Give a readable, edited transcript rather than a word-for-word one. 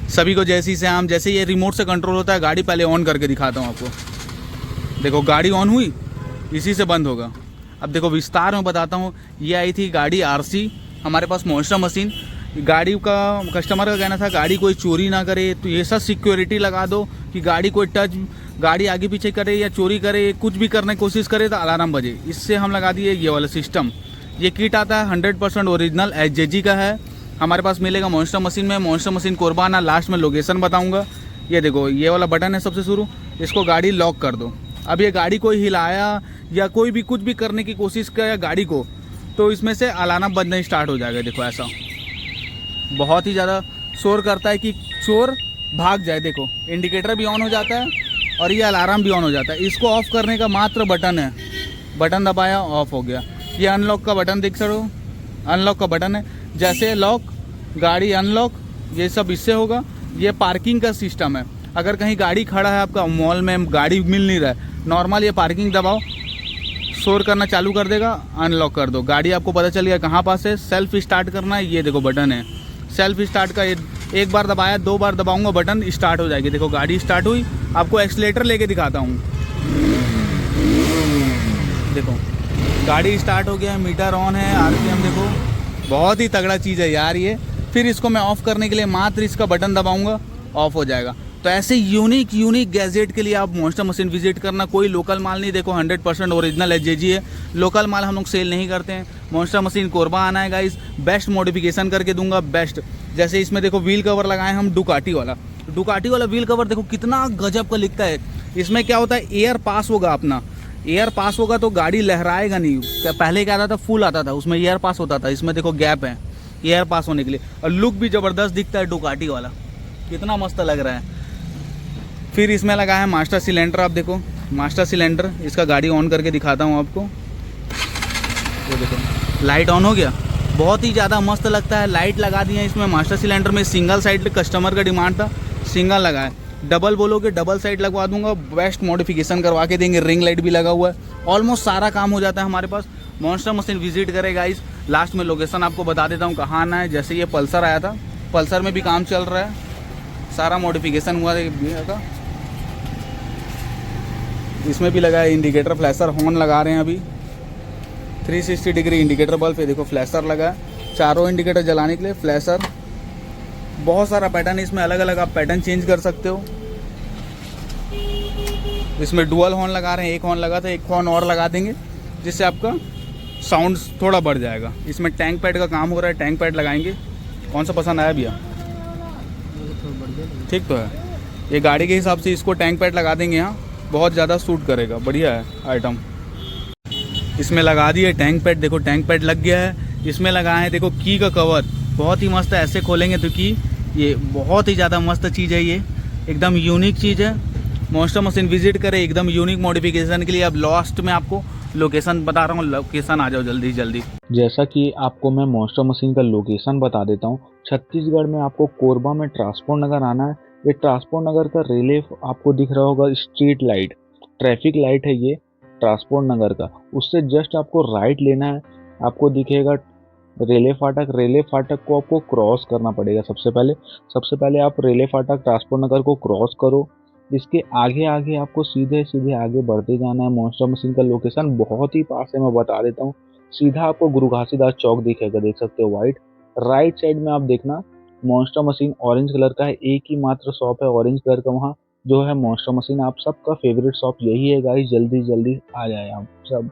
सभी को जैसी से हम जैसे ये रिमोट से कंट्रोल होता है, गाड़ी पहले ऑन करके दिखाता हूँ आपको। देखो गाड़ी ऑन हुई, इसी से बंद होगा। अब देखो विस्तार में बताता हूँ। ये आई थी गाड़ी आरसी हमारे पास मॉन्स्टर मशीन। गाड़ी का कस्टमर का कहना था गाड़ी कोई चोरी ना करे, तो ये सब सिक्योरिटी लगा दो कि गाड़ी कोई टच, गाड़ी आगे पीछे करे या चोरी करे, कुछ भी करने की कोशिश करे तो अलार्म बजे। इससे हम लगा दिए ये वाला सिस्टम। ये किट आता है 100% ओरिजिनल एचजेजी का है, हमारे पास मिलेगा मॉन्स्टर मशीन में। मॉन्स्टर मशीन कोरबाना, लास्ट में लोकेशन बताऊंगा। ये देखो ये वाला बटन है सबसे शुरू, इसको गाड़ी लॉक कर दो। अब ये गाड़ी को हिलाया या कोई भी कुछ भी करने की कोशिश करे गाड़ी को, तो इसमें से अलार्म बजना स्टार्ट हो जाएगा। देखो ऐसा बहुत ही ज़्यादा शोर करता है कि चोर भाग जाए। देखो इंडिकेटर भी ऑन हो जाता है और ये अलार्म भी ऑन हो जाता है। इसको ऑफ़ करने का मात्र बटन है, बटन दबाया ऑफ हो गया। ये अनलॉक का बटन देख सकते हो, अनलॉक का बटन है। जैसे लॉक, गाड़ी अनलॉक, ये सब इससे होगा। ये पार्किंग का सिस्टम है। अगर कहीं गाड़ी खड़ा है आपका मॉल में, गाड़ी मिल नहीं रहा है, नॉर्मल ये पार्किंग दबाओ, शोर करना चालू कर देगा, अनलॉक कर दो, गाड़ी आपको पता चल गया कहाँ पास है। सेल्फ स्टार्ट करना है, ये देखो बटन है सेल्फ स्टार्ट का। एक बार दबाया, 2 बार दबाऊंगा बटन स्टार्ट हो जाएगी। देखो गाड़ी स्टार्ट हुई। आपको एक्सीलेटर लेके दिखाता हूँ। देखो गाड़ी स्टार्ट हो गया, मीटर ऑन है, आरपीएम देखो, बहुत ही तगड़ा चीज़ है यार ये। फिर इसको मैं ऑफ़ करने के लिए मात्र इसका बटन दबाऊंगा, ऑफ हो जाएगा। तो ऐसे यूनिक गैजेट के लिए आप मॉन्स्टर मशीन विजिट करना। कोई लोकल माल नहीं, देखो 100% ओरिजिनल एचजेजी है। लोकल माल हम लोग सेल नहीं करते हैं। मॉन्स्टर मशीन कोरबा आना है गाइस, बेस्ट मॉडिफिकेशन करके दूंगा, बेस्ट। जैसे इसमें देखो व्हील कवर लगाए हम डुकाटी वाला व्हील कवर, देखो कितना गजब का लिखता है। इसमें क्या होता है, एयर पास होगा अपना, एयर पास होगा तो गाड़ी लहराएगा नहीं। पहले क्या आता था, फुल आता था, उसमें एयर पास होता था। इसमें देखो गैप है एयर पास होने के लिए, और लुक भी ज़बरदस्त दिखता है डुकाटी वाला, कितना मस्त लग रहा है। फिर इसमें लगा है मास्टर सिलेंडर। आप देखो मास्टर सिलेंडर, इसका गाड़ी ऑन करके दिखाता हूँ आपको। ये देखो लाइट ऑन हो गया, बहुत ही ज़्यादा मस्त लगता है। लाइट लगा दी है इसमें मास्टर सिलेंडर में। सिंगल साइड कस्टमर का डिमांड था, सिंगल लगा है। डबल बोलोगे डबल साइड लगवा दूंगा, बेस्ट मॉडिफिकेशन करवा के देंगे। रिंग लाइट भी लगा हुआ है, ऑलमोस्ट सारा काम हो जाता है हमारे पास। मॉन्स्टर मशीन विजिट करे गाइस। लास्ट में लोकेशन आपको बता देता हूँ कहाँ आना है। जैसे ये पल्सर आया था, पल्सर में भी काम चल रहा है, सारा मॉडिफिकेशन हुआ था। इसमें भी लगा है इंडिकेटर, फ्लैशर, हॉर्न लगा रहे हैं अभी। 360 डिग्री इंडिकेटर बल्ब है, देखो फ्लैशर लगा है, चारों इंडिकेटर जलाने के लिए फ्लैशर। बहुत सारा पैटर्न है इसमें, अलग अलग आप पैटर्न चेंज कर सकते हो। इसमें डुअल हॉर्न लगा रहे हैं, एक हॉर्न लगा था, एक हॉर्न और लगा देंगे जिससे आपका साउंड थोड़ा बढ़ जाएगा। इसमें टैंक पैड का काम हो रहा है, टैंक पैड लगाएंगे। कौन सा पसंद आया भैया? ठीक तो है, ये गाड़ी के हिसाब से इसको टैंक पैड लगा देंगे, यहाँ बहुत ज़्यादा सूट करेगा, बढ़िया है आइटम। इसमें लगा दिए टैंक पैड, देखो टैंक पैड लग गया है। इसमें लगा है देखो की का कवर, बहुत ही मस्त है। ऐसे खोलेंगे तो की, ये बहुत ही ज़्यादा मस्त चीज़ है, ये एकदम यूनिक चीज़ है। मॉन्स्टर मशीन विजिट करें एकदम यूनिक मॉडिफिकेशन के लिए। अब लास्ट में आपको लोकेशन बता रहा हूँ, लोकेशन आ जाओ जल्दी जल्दी। जैसा कि आपको मैं मॉन्स्टर मशीन का लोकेशन बता देता हूँ। छत्तीसगढ़ में आपको कोरबा में ट्रांसपोर्ट नगर आना है। ये ट्रांसपोर्ट नगर का रिलीफ आपको दिख रहा होगा, स्ट्रीट लाइट, ट्रैफिक लाइट है ये ट्रांसपोर्ट नगर का। उससे जस्ट आपको राइट लेना है, आपको दिखेगा रेले फाटक। रेले फाटक को आपको क्रॉस करना पड़ेगा। सबसे पहले आप रेले फाटक ट्रांसपोर्ट नगर को क्रॉस करो। इसके आगे आगे आपको सीधे सीधे आगे बढ़ते जाना है। मॉन्स्टर मशीन का लोकेशन बहुत ही पास है, मैं बता देता हूँ। सीधा आपको गुरु घासीदास चौक दिखेगा, देख सकते हो वाइट। राइट साइड में आप देखना मॉन्स्टर मशीन ऑरेंज कलर का है, एक ही मात्र शॉप है ऑरेंज कलर का, वहाँ जो है मॉन्स्टर मशीन। आप सबका फेवरेट शॉप यही है गाइस, जल्दी जल्दी आ जाए आप सब।